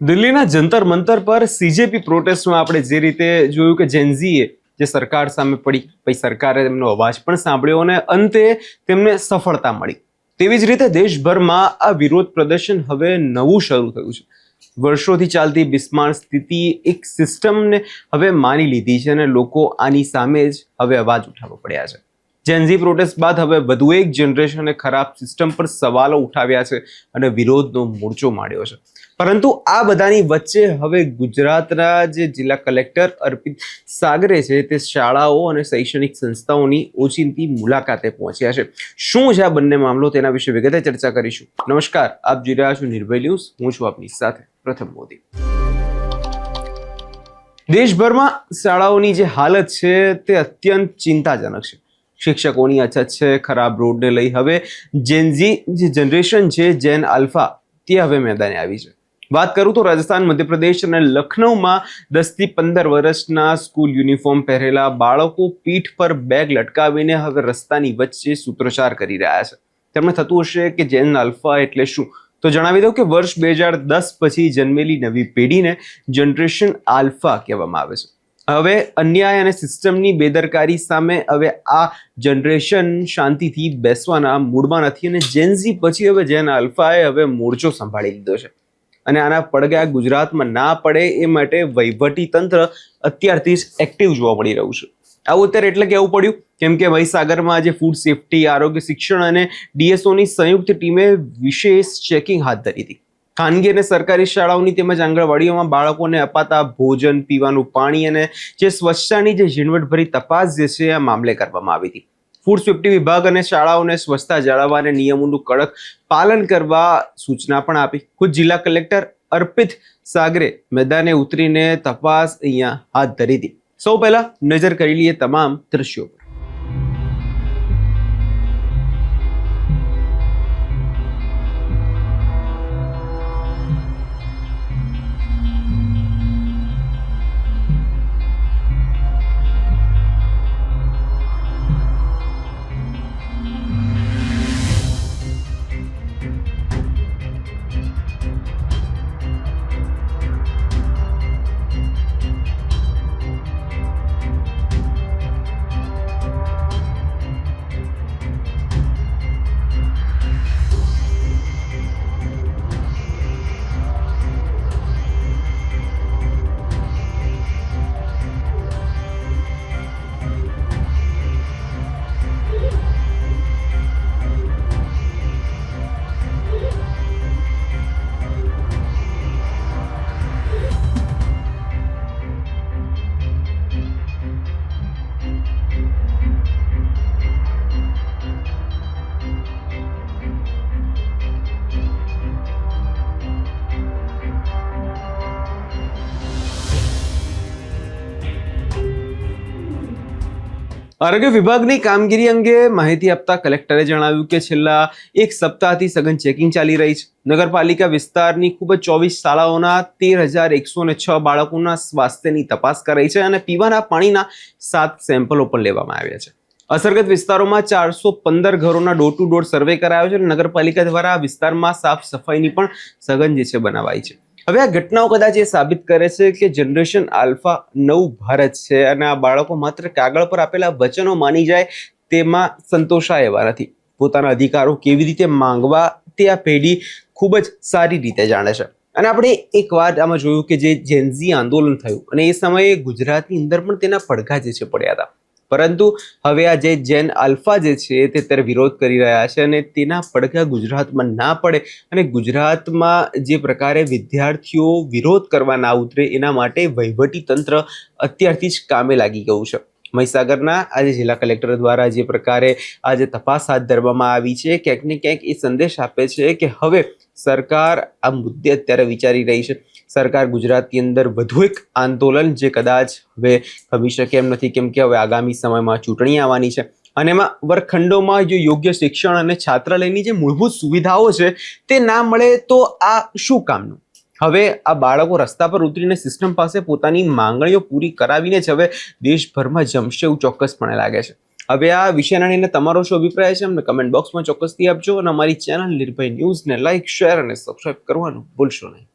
દિલ્હીના જંતર મંતર પર સીજેપી પ્રોટેસ્ટમાં આપણે જે રીતે જોયું કે જેનઝીએ જે સરકાર સામે પડી, પછી સરકારે તેમનો અવાજ પણ સાંભળ્યો અને અંતે તેમને સફળતા મળી. તેવી જ રીતે દેશભરમાં આ વિરોધ પ્રદર્શન હવે નવું શરૂ થયું છે. વર્ષોથી ચાલતી બિસ્માર સ્થિતિ એક સિસ્ટમને હવે માની લીધી છે અને લોકો આની સામે જ હવે અવાજ ઉઠાવવા પડ્યા છે. જેનઝી પ્રોટેસ્ટ બાદ હવે વધુ એક જનરેશને ખરાબ સિસ્ટમ પર સવાલો ઉઠાવ્યા છે અને વિરોધનો મોરચો માંડ્યો છે. પરંતુ આ બધાની વચ્ચે હવે ગુજરાતના જે જિલ્લા કલેક્ટર અર્પિત સાગરે છે તે શાળાઓ અને શૈક્ષણિક સંસ્થાઓની ઓચિંતી મુલાકાતે પહોંચ્યા છે. શું છે આ બંને મામલો, તેના વિશે વિગતે ચર્ચા કરીશું. નમસ્કાર, આપ જોઈ રહ્યા છો નિર્ભય ન્યૂઝ. હું છું આપની સાથે પ્રથમ મોદી. દેશભરમાં શાળાઓની જે હાલત છે તે અત્યંત ચિંતાજનક છે. શિક્ષકોની અછત છે, ખરાબ રોડને લઈ હવે જેનઝી જે જનરેશન છે, જેન આલ્ફા, તે હવે મેદાને આવી છે. વાત કરું તો રાજસ્થાન, મધ્યપ્રદેશ અને લખનૌમાં 10 થી 15 વર્ષના સ્કૂલ યુનિફોર્મ પહેરેલા બાળકો પીઠ પર બેગ લટકાવીને હવે રસ્તાની વચ્ચે સૂત્રોચ્ચાર કરી રહ્યા છે. તેમને થતું હશે કે જેન આલ્ફા એટલે શું? તો જણાવી દઉં કે વર્ષ 2010 પછી જન્મેલી નવી પેઢીને જનરેશન આલ્ફા કહેવામાં આવે છે. હવે અન્યાય અને સિસ્ટમની બેદરકારી સામે હવે આ જનરેશન શાંતિથી બેસવાના મૂડમાં નથી અને જેનઝી પછી હવે જેન આલ્ફાએ હવે મોરચો સંભાળી લીધો છે. અને આના પડઘા ગુજરાતમાં ના પડે એ માટે વહીવટી તંત્ર અત્યારથી જ એક્ટિવ જોવા મળી રહ્યું છે. આવું અત્યારે એટલે કહેવું પડ્યું કેમ કે મહીસાગરમાં આજે ફૂડ સેફટી, આરોગ્ય, શિક્ષણ અને ડીએસઓની સંયુક્ત ટીમે વિશેષ ચેકિંગ હાથ ધરી હતી. ખાનગી અને સરકારી શાળાઓની તેમજ આંગણવાડીઓમાં બાળકોને અપાતા ભોજન, પીવાનું પાણી અને જે સ્વચ્છતાની જે ઝીણવટભરી તપાસ જે છે આ મામલે કરવામાં આવી હતી. ફૂડ સેફટી વિભાગ અને શાળાઓને સ્વચ્છતા જાળવવા અને નિયમોનું કડક પાલન કરવા સૂચના પણ આપી. ખુદ જિલ્લા કલેક્ટર અર્પિત સાગરે મેદાને ઉતરીને તપાસ અહીંયા હાથ ધરી હતી. સૌ પહેલા નજર કરી લઈએ તમામ દ્રશ્યો પર. આરોગ્ય વિભાગની કામગીરી અંગે માહિતી આપતા કલેક્ટરે જણાવ્યું કે છેલ્લા એક સપ્તાહથી સઘન ચેકિંગ ચાલી રહી છે. નગરપાલિકા વિસ્તારની ખૂબ જ 24 શાળાઓના 13,106 બાળકોના સ્વાસ્થ્યની તપાસ કરાઈ છે અને પીવાના પાણીના 7 સેમ્પલો પણ લેવામાં આવ્યા છે. અસરગ્રસ્ત વિસ્તારોમાં 415 ઘરોના ડોર ટુ ડોર સર્વે કરાયો છે અને નગરપાલિકા દ્વારા આ વિસ્તારમાં સાફ સફાઈની પણ સઘન જે છે બનાવાઈ છે. હવે આ ઘટનાઓ કદાચ એ સાબિત કરે છે કે જનરેશન આલ્ફા નવું ભારત છે અને આ બાળકો માત્ર કાગળ પર આપેલા વચનો માની જાય તેમાં સંતોષાય એવા નથી. પોતાના અધિકારો કેવી રીતે માંગવા તે આ પેઢી ખૂબ જ સારી રીતે જાણે છે. અને આપણે એક વાત આમાં જોયું કે જે જેનઝી આંદોલન થયું અને એ સમયે ગુજરાતની અંદર પણ તેના પડઘા જે છે પડ્યા હતા. પરંતુ હવે આ જે જેન આલ્ફા જે છે તે અત્યારે વિરોધ કરી રહ્યા છે અને તેના પડઘા ગુજરાતમાં ના પડે અને ગુજરાતમાં જે પ્રકારે વિદ્યાર્થીઓ વિરોધ કરવા ના ઉતરે એના માટે વહીવટી તંત્ર અત્યારથી જ કામે લાગી ગયું છે. મહીસાગરના આજે જિલ્લા કલેક્ટર દ્વારા જે પ્રકારે આજે તપાસ હાથ ધરવામાં આવી છે, ક્યાંક ને ક્યાંક એ સંદેશ આપે છે કે હવે સરકાર આ મુદ્દે અત્યારે વિચારી રહી છે. સરકાર ગુજરાતની અંદર વધુ એક આંદોલન જે કદાચ હવે ખમી શકે એમ નથી કેમ કે હવે આગામી સમયમાં ચૂંટણી આવવાની છે અને એમાં વર્ગખંડોમાં જે યોગ્ય શિક્ષણ અને છાત્રાલયની જે મૂળભૂત સુવિધાઓ છે તે ના મળે તો આ શું કામનું? હવે આ બાળકો રસ્તા પર ઉતરીને સિસ્ટમ પાસે પોતાની માંગણીઓ પૂરી કરાવીને જ હવે દેશભરમાં જમશે એવું ચોક્કસપણે લાગે છે. હવે આ વિષયના લઈને તમારો શું અભિપ્રાય છે અમને કમેન્ટ બોક્સમાં ચોક્કસથી આપજો અને અમારી ચેનલ નિર્ભય ન્યૂઝને લાઇક, શેર અને સબસ્ક્રાઇબ કરવાનું ભૂલશો નહીં.